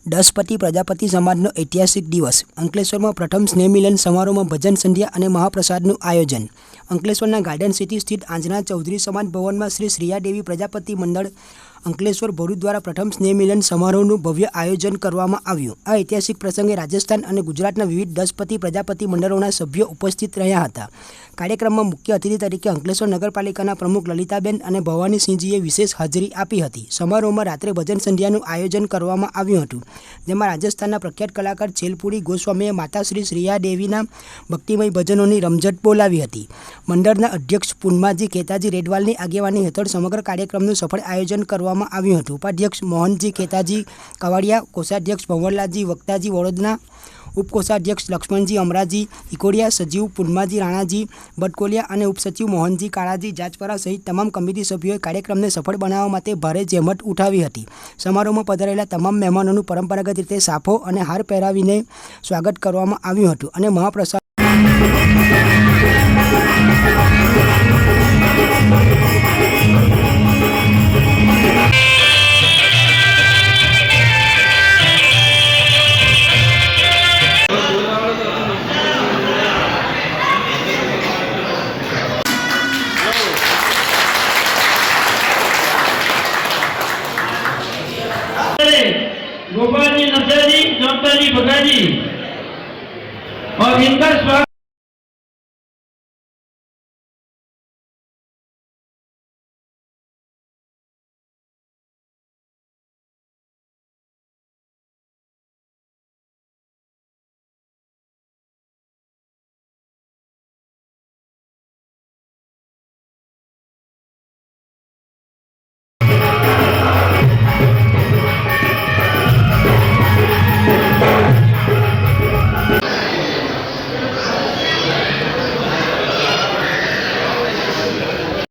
દસપતિ પ્રજાપતિ સમાજનો ઐતિહાસિક દિવસ। અંકલેશ્વરમાં પ્રથમ સ્નેહ મિલન સમારોહમાં ભજન સંધ્યા અને મહાપ્રસાદનું આયોજન। અંકલેશ્વરના ગાર્ડન સિટી સ્થિત આંજણા ચૌધરી સમાજ ભવનમાં શ્રી શ્રીયાદેવી પ્રજાપતિ મંડળ અંકલેશ્વર ભરૂચ દ્વારા પ્રથમ સ્નેહ મિલન સમારોહનું ભવ્ય આયોજન કરવામાં આવ્યું। આ ઐતિહાસિક પ્રસંગે રાજસ્થાન અને ગુજરાતના વિવિધ દસપતિ પ્રજાપતિ મંડળોના સભ્યો ઉપસ્થિત રહ્યા હતા। કાર્યક્રમમાં મુખ્ય અતિથિ તરીકે અંકલેશ્વર નગરપાલિકાના પ્રમુખ લલિતાબેન અને ભવાનીસિંહજીએ વિશેષ હાજરી આપી હતી। સમારોહમાં રાત્રે ભજન સંધ્યાનું આયોજન કરવામાં આવ્યું હતું, જેમાં રાજસ્થાનના પ્રખ્યાત કલાકાર છેલપુરી ગોસ્વામીએ માતા શ્રી શ્રીયાદેવીના ભક્તિમય ભજનોની રમઝટ બોલાવી હતી। મંડળના અધ્યક્ષ પૂનમાજી ખેતાજી રેડવાલની આગેવાની હેઠળ સમગ્ર કાર્યક્રમનું સફળ આયોજન કરવામાં આવ્યું હતું। ઉપાધ્યક્ષ મોહનજી ખેતાજી કવાડિયા, કોષાધ્યક્ષ ભંવરલાલજી વક્તાજી વડોદરા, ઉપકોષાધ્યક્ષ લક્ષ્મણજી અમરાજી ઇકોડિયા, સચિવ પૂનમાજી રાણાજી બટકોલિયા અને ઉપસચિવ મોહનજી કાળાજી જાજપરા સહિત તમામ કમિટી સભ્યોએ કાર્યક્રમને સફળ બનાવવા માટે ભારે જહેમત ઉઠાવી હતી। સમારોહમાં પધારેલા તમામ મહેમાનોનું પરંપરાગત રીતે સાફો અને હાર પહેરાવીને સ્વાગત કરવામાં આવ્યું હતું અને મહાપ્રસાદ गोपाल जी नड्डा जी, चौथा जी भगा जी और इनका स्वागत